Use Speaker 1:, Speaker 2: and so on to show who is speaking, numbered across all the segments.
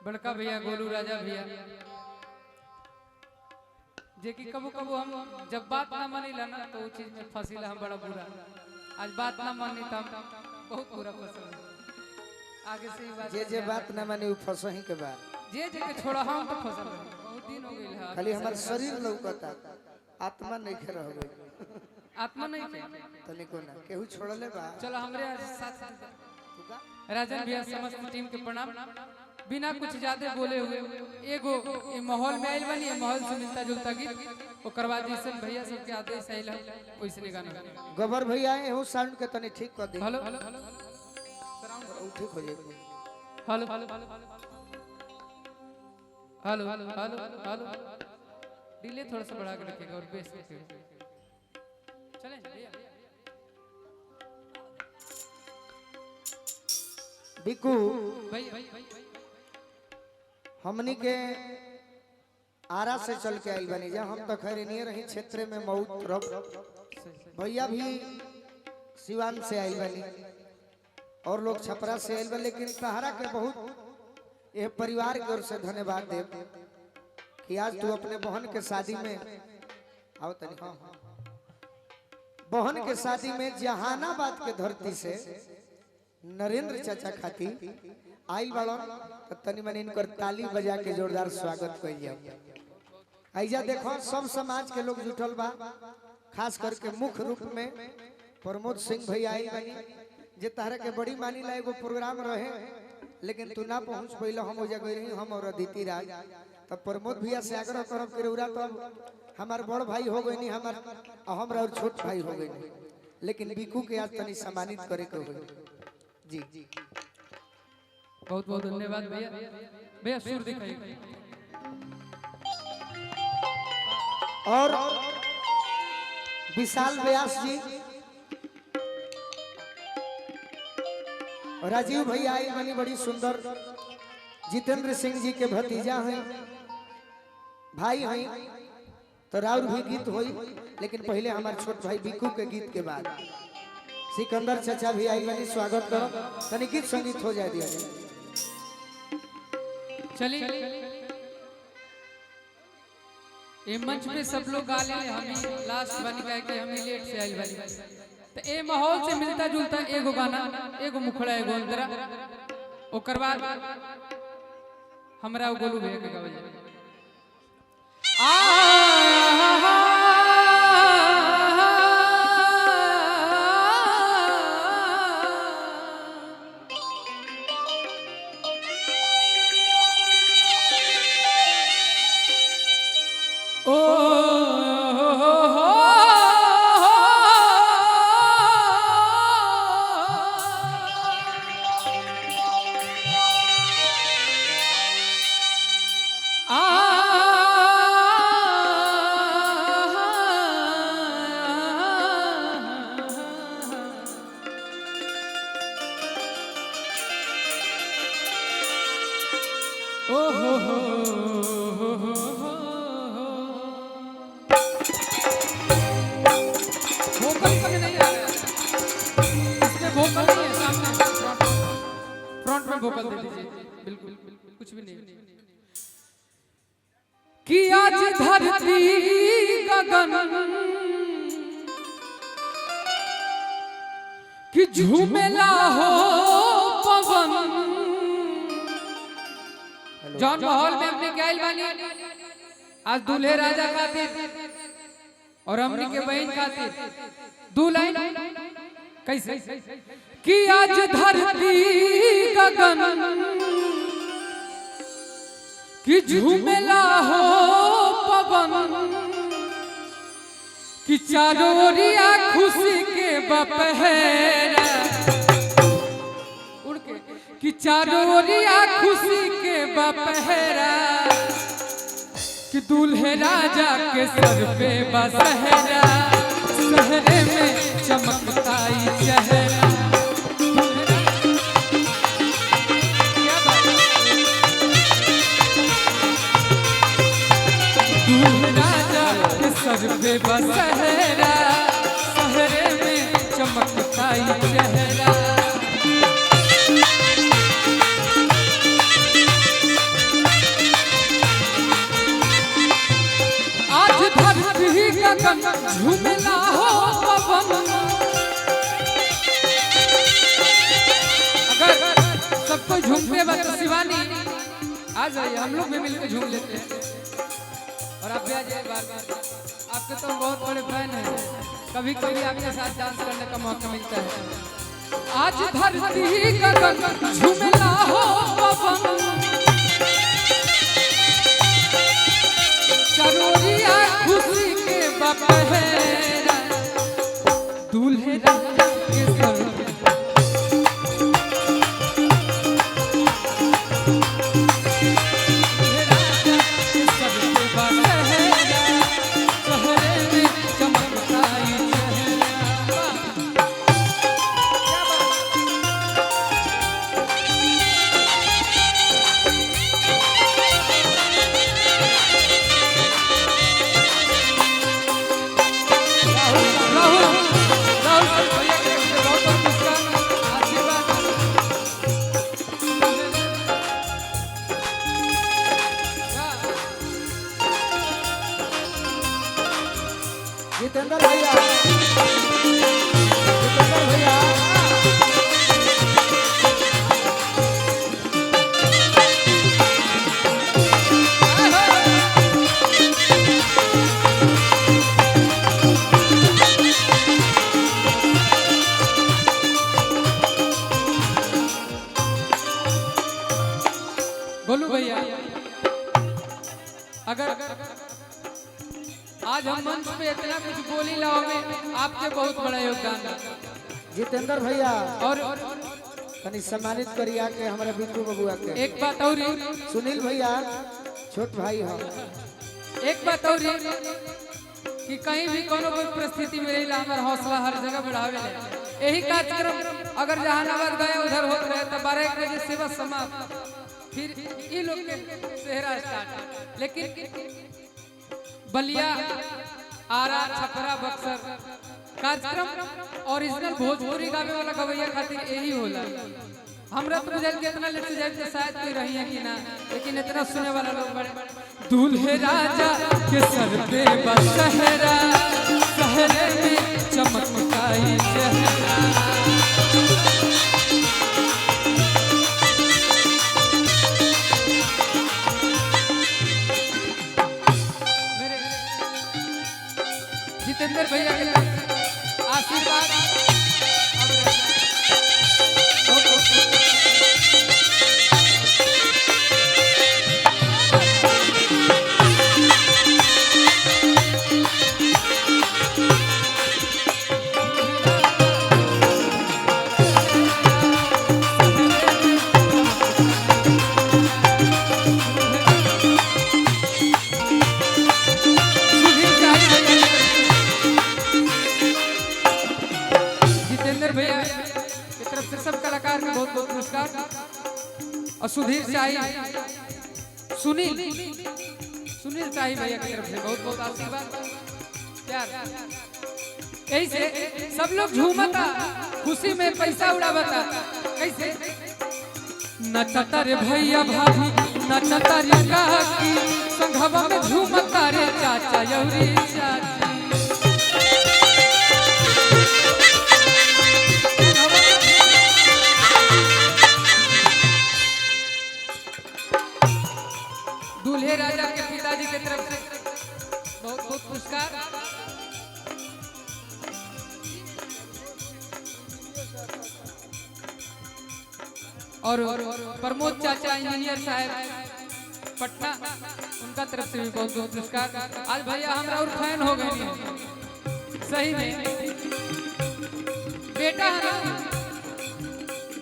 Speaker 1: बड़का भैया गोलू राजा भैया जे कि कबो कबो हम जब बात ना मानीला ना तो वो चीज में फंसीला हम बड़ा बुरा। आज बात ना मानी तो हम बहुत बुरा फसल आगे से ही बात
Speaker 2: जे बात ना मानी वो फसही के बाद
Speaker 1: जे के छोड़ा हम तो फसल बहुत दिन हो गइल है।
Speaker 2: खाली हमार शरीर लौकता आत्मा नहीं खे रह गई।
Speaker 1: आत्मा नहीं के
Speaker 2: तनिको ना केहू छोड़ले बा।
Speaker 1: चलो हमरे आज साथ राजन भैया समस्त टीम के प्रणाम। बिना कुछ ज्यादा बोले हुए एगो ए माहौल में आइल बनी, माहौल से मिलता जुलता गीत ओकर बाद जैसे भैया सब के आदेश आइल वैसे गाना
Speaker 2: गबर भैया एहू साउंड के तनी ठीक कर दे।
Speaker 1: हेलो
Speaker 2: ठीक हो जाए।
Speaker 1: Hello hello hello hello hello delay थोड़ा सा बढ़ा के रखिएगा और बेस रखिएगा। चलें भैया
Speaker 2: बिकू
Speaker 1: भाई
Speaker 2: हमनी के आरा से चल के आइल बनी जा। हम तो खैर नहीं रही क्षेत्र में मऊ तरफ, भैया भी सिवान से आइल बनी और लोग छपरा से आइल बनी। लेकिन तहरा के बहुत ये परिवार की ओर से धन्यवाद दे कि आज तू अपने बहन के शादी में आओ तनी। हाँ बहन के शादी में जहानाबाद के धरती से नरेंद्र चाचा खाती आई बाड़न तो तनी मनी इनकर ताली बजा के जोरदार स्वागत कइल। आइजा देखो सब समाज के लोग जुटल बा, खास करके मुख्य रूप में प्रमोद सिंह भैया आई बनी जे तहरा के बड़ी मानी ला। एगो प्रोग्राम रहे लेकिन तू ना पहुंच पइल, हम हो जगह रही हम और अदिति राज। तब प्रमोद भैया से आग्रह करब के रउरा तब हमार बड़ भाई हो गई, हमार हमरा और छोट भाई हो गई, लेकिन बिकू के आज तनी सम्मानित करे के होई। जी
Speaker 1: बहुत बहुत धन्यवाद भैया। भैया सुर दिखाइए।
Speaker 2: और विशाल व्यास जी राजीव भैया आई बनी बड़ी सुंदर। जितेंद्र सिंह जी के भतीजा हैं, भाई हैं, तो राउर भी गीत होई। लेकिन पहले हमारे छोट भाई बिकू के गीत के बाद सिकंदर चाचा भी आई बनी, स्वागत करो। तनी गीत संगीत हो जाए दिया।
Speaker 1: चलिए ये मंच पे सब लोग गा ले, हम लास्ट बन गए कि हम लेट से आइल बनी। तो ए माहौल से मिलता जुलता एगो गाना, एगो मुखड़ा, एगो अंतरा, ओकर बाद हमरा गोलू भैया के गावे जाए। वोकल दे दीजिए, बिल्कुल कुछ भी नहीं। कि आज धरती गगन कि झूमेला हो पवन। जॉन माहौल में हमने गाइल बानी आज दूल्हे राजा खातिर और हमनी के बहन खातिर दो लाइन कैसे कि आज धरती गगन कि झूमेला हो पवन कि चारों ओरिया खुशी के बपहरा उड़ के कि चारों ओरिया खुशी के बपहरा कि दूल्हे राजा के सर पे बसहरा सहरे में चमकता चेहरा। सर पे बसहरा सहरे में चमकता चेहरा। गगन झूमला हो पवन। अगर सबको झूमते वक्त शिवानी आ जाइए, हम लोग भी मिलकर झूम लेते हैं। और आप भी आ जाइए बार बार, आपके तो बहुत बड़े फैन हैं, कभी कभी आपके साथ डांस करने का मौका मिलता है। आज धरती गगन झूमला हो पवन, चरोरिया खुशी के बपहरा, दूल्हे राजा के सर
Speaker 2: जितेंद्र भैया, जितेंद्र भैया,
Speaker 1: बोलू भैया, अगर आज हम मंच पे इतना कुछ बोली लाओ में आपके बहुत बड़ा योगदान है।
Speaker 2: जितेंद्र भैया
Speaker 1: और
Speaker 2: तनी सम्मानित करिया के हमारे बिट्टू बबुआ के।
Speaker 1: एक बात और
Speaker 2: सुनील भैया छोट भाई हम,
Speaker 1: एक बात और कि कहीं भी कोनो भी परिस्थिति में रही हमारा हौसला हर जगह बढ़ावे ले। यही कार्यक्रम अगर जहानाबाद गए उधर होते रहे तो 12-1 बजे सेवा समाप्त, फिर ये लोग के सेहरा स्टार्ट। लेकिन बलिया, आरा, छपरा, बक्सर कार्यक्रम ओरिजिनल भोजपुरी गावे वाला गवैया खातिर यही होला। हमरा तो बुझल के इतना लेट से जाए तो शायद कोई रही है कि ना, लेकिन इतना सुने वाला लोग बड़े। दूल्हे राजा के सर पे बसहरा, सहरे में चमकताई चेहरा, जितेंद्र भैया के आशीर्वाद भैया की तरफ से सब कलाकार को बहुत बहुत पुरस्कार। और सुधीर शाही, सुनील शाही भैया की तरफ से बहुत बहुत आशीर्वाद प्यार। यही से सब लोग झूमता, खुशी में पैसा उड़ावता। कैसे नचता रे भैया भाभी, नचता रे काकी, संघवा में झूमता रे चाचा यौरी चाची। दूल्हे राजा के पिताजी की तरफ से बहुत बहुत पुरस्कार। और प्रमोद चाचा इंजीनियर साहब पटना, उनका तरफ से भी बहुत बहुत पुरस्कार। आज भैया हमरा और फैन हो गए सही में। बेटा है ना,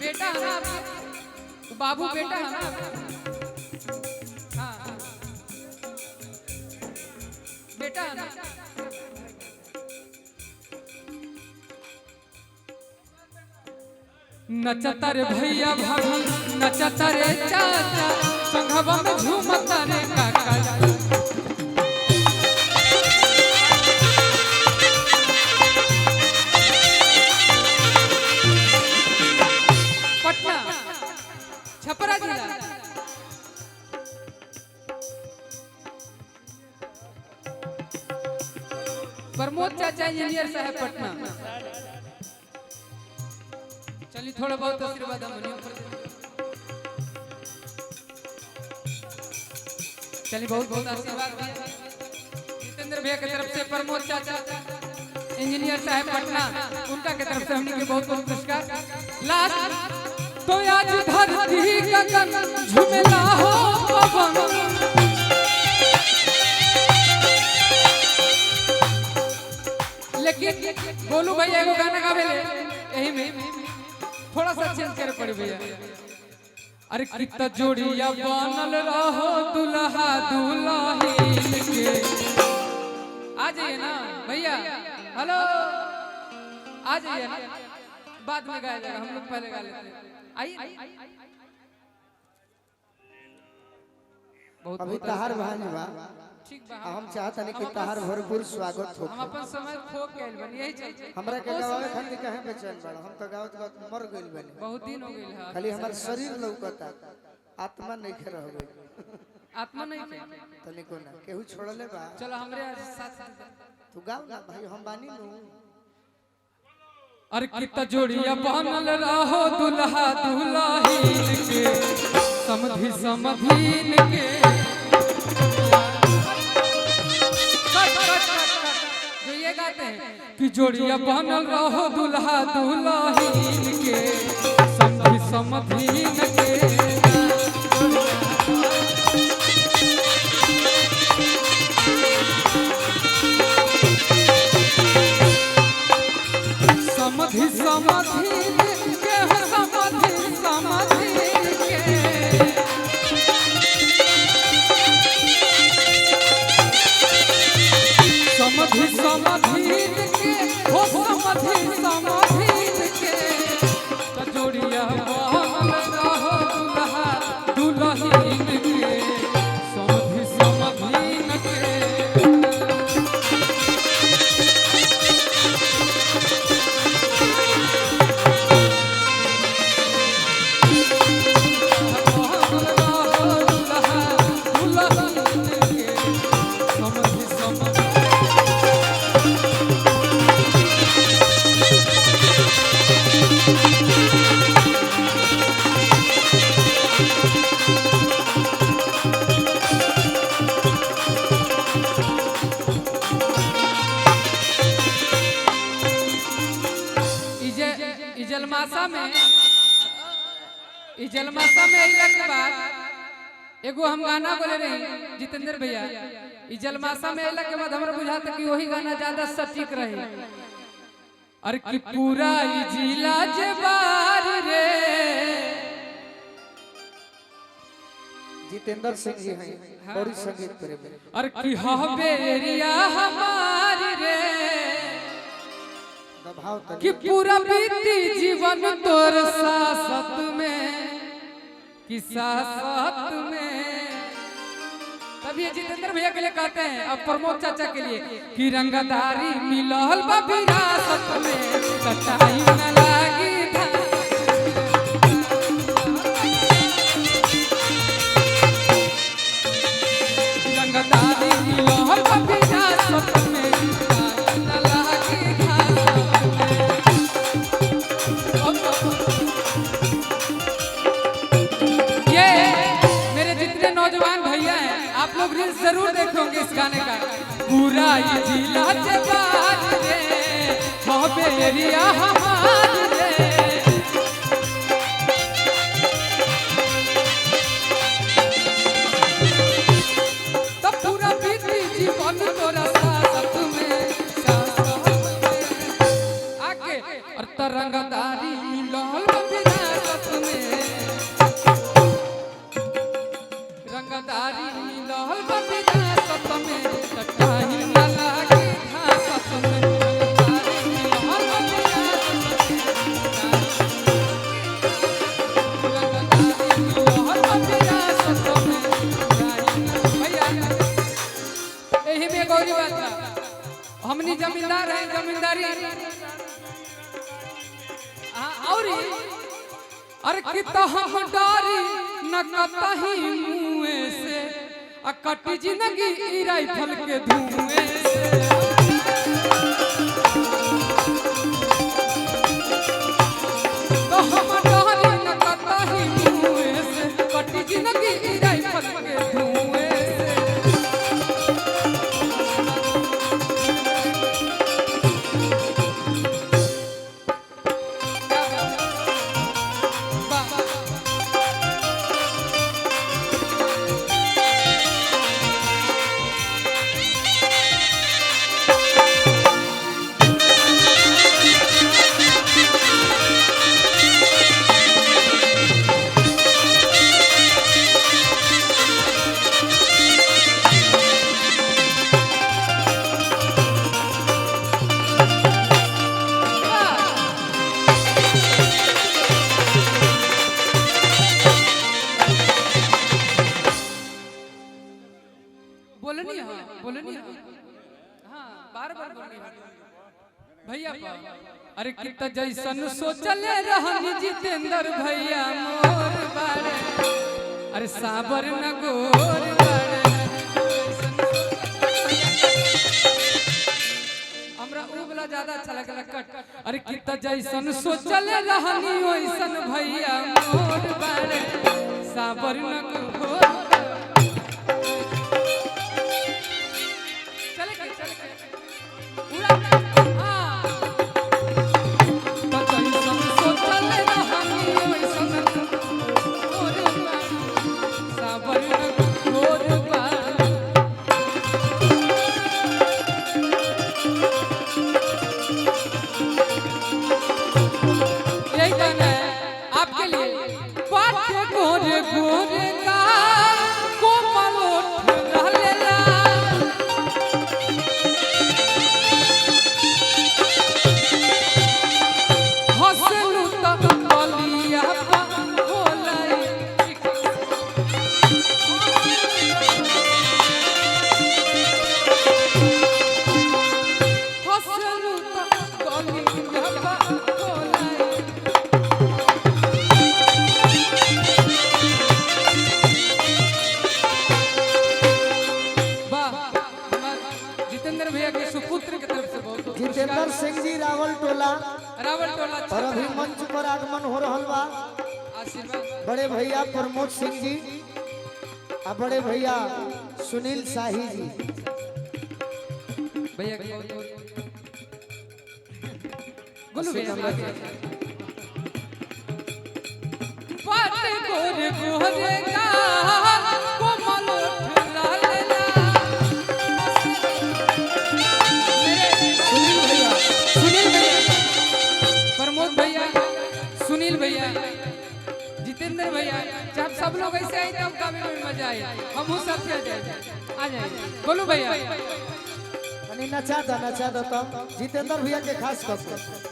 Speaker 1: बेटा है ना, बाबू बेटा है ना, बेटा है ना। नचता रे भैया भाभी, नचता रे चाचा, संघवा में झूमता रे काका। पटना, छपरा जिला। प्रमोद चाचा इंजीनियर साहब पटना। चलिए थोड़ा बहुत आशीर्वाद हम चलिए बहुत बहुत आशीर्वाद जितेंद्र भैया की तरफ से प्रमोद चाचा इंजीनियर साहब पटना उनका की तरफ से हमने के बहुत बहुत पुरस्कार। लास्ट तो आज धरती गगन झुमेला हो पवन, लेकिन बोलू भैया एगो गाना गावेले यही में थोड़ा सा चेंज करे पड़ी भैया। अरे कितना जोड़िया बनल रहो दुल्हा दुल्हन के। आ जाइए ना भैया, हेलो आ जाइए ना, बाद में गाया जाएगा, हम लोग पहले गा लेते हैं। आइए
Speaker 2: अभी तहार बहाने बा,
Speaker 1: ठीक बा।
Speaker 2: हम चाहता नहीं कि तहार भरपूर स्वागत हो।
Speaker 1: हम अपन समय खो के आइल बनी, यही चलते
Speaker 2: हमरा के गावे खातिर कहे बेचैन बड़ा, हम तो गावत गावत मर गइल बनी।
Speaker 1: बहुत दिन हो गइल है,
Speaker 2: खाली हमार शरीर लौकता, आत्मा नहीं खे रह गई।
Speaker 1: आत्मा नहीं थे
Speaker 2: तनिको ना केहू छोड़ले बा।
Speaker 1: चलो हमरे साथ
Speaker 2: तू गाव ना भाई, हम बानी नु।
Speaker 1: अरे कितना जोड़िया बनल रहो दुल्हा दुल्हन के, समधि समधीन के। जो ये गाते हैं कि जोड़िया बनल रहो दुल्हा दुल्हन के, समधि समधीन के। समधि समधीन के हो, समधि समधीन के। समधि समधीन के हो, समधि समधीन के। तो जोड़िया बनल रहो दुल्हा दुल्हन के, समधि समधीन के। जलमासा में अइला के बाद एगो हम गाना बोले रही जितेंद्र भैया, ई जलमासा में अइला के बाद हमरा बुझाता कि वही गाना ज्यादा सटीक रही। अरे कि पूरा ई जिला जबार रे,
Speaker 2: जितेंद्र सिंह जी हैं बड़ी संगीत प्रेमी।
Speaker 1: अरे कि हवेरिया हमार रे, कि पूरा बीती जीवन तोर सासत में, कि सासत में। तभी जितेंद्र भैया के लिए कहते हैं, अब प्रमोद चाचा के लिए कि रंगदारी मिलल बा विरासत में, कटाई न लागी रंगदारी मिलल बा विरासत में, कटाई न लागी ये मेरे जितने नौजवान भैया हैं, आप लोग रील्स जरूर देखोगे इस गाने का। पूरा ये जिला जबार रे, हवेरिया हमार रे। तब पूरा बीती जीवन तोरा सासत में, सासत में। आके और तरंगदारी मिलल विरासत में, रंगदारी मिलल विरासत में, कटाई न लागी घासत में। रंगदारी मिलल विरासत में, रंगदारी मिलल विरासत में, कटाई न। भैया एही में गौरी बात बा, हमनी जमींदार हैं, जमींदारी और अरे कितना हम डारी न कतही मुँह से, कटी जिंदगी राइफल के धुएं से। बोलनी हाँ बोलनी हाँ बार बार बोलनी भैया अरे कितना जैसन सोचल रहनी जितेंद्र भैया मोर बारे अरे साबर न गोर बारे हमरा उ वाला ज्यादा अच्छा लगला कट अरे कितना जैसन सोचल रहनी ओइसन भैया मोर बारे साबर न गोर चले पूरा हां तो जैसन सोचल रहनी ओइसन गोर बारे साबर न गोर बारे आपके लिए पाटे गोरे गोरे का कोमल ओठ रहलेला हसलू तक बलिया पा होलाई हसलू तक बलिया पा होलाई जितेंद्र भैया के सुपुत्र की तरफ से बहुत
Speaker 2: जितेंद्र सिंह जी रावल टोला
Speaker 1: और
Speaker 2: अभी मंच पर आगमन हो रहल बा
Speaker 1: आशीर्वाद
Speaker 2: बड़े भैया प्रमोद सिंह जी और बड़े भैया सुनील शाही जी
Speaker 1: भैया के गुल्लू भैया पाटे गोरे गोरे का कोमल ओठ रहलेला सुनील भैया प्रमोद भैया सुनील भैया जितेंद्र भैया जब सब लोग ऐसे आए तब गावे में मजा आए हम उस साथ आ जाए बोलो भैया
Speaker 2: अने नचा दो तो जितेंद्र भैया के खास कर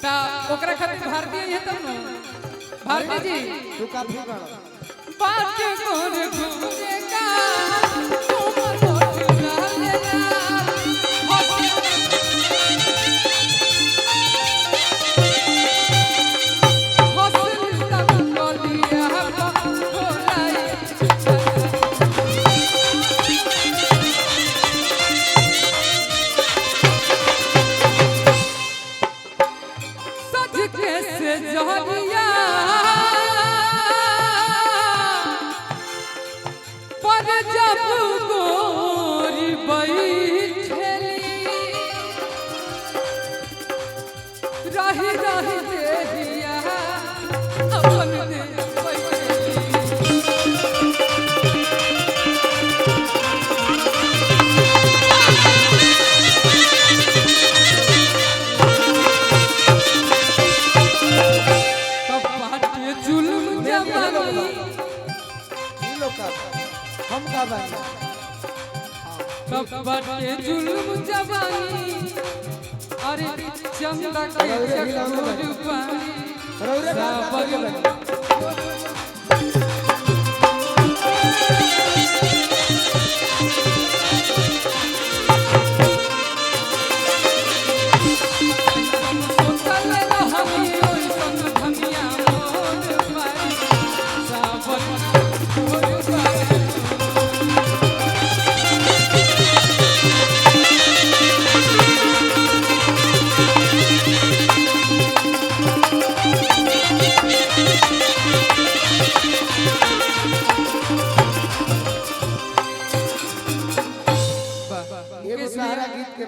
Speaker 1: ता ओकरा खातिर भारतीय है तब न भारती जी
Speaker 2: तू काफी बड़ा
Speaker 1: पाटे गोरे गोरे का कोमल ओठ रहलेला रही रही देहिया अपन दे तब बाटे जुल्म जवानी
Speaker 2: ये लोग का हम का बानी
Speaker 1: तब बाटे जुल्म जवानी अरे चंदा के चकोर पानी
Speaker 2: रौरे
Speaker 1: साबर
Speaker 2: का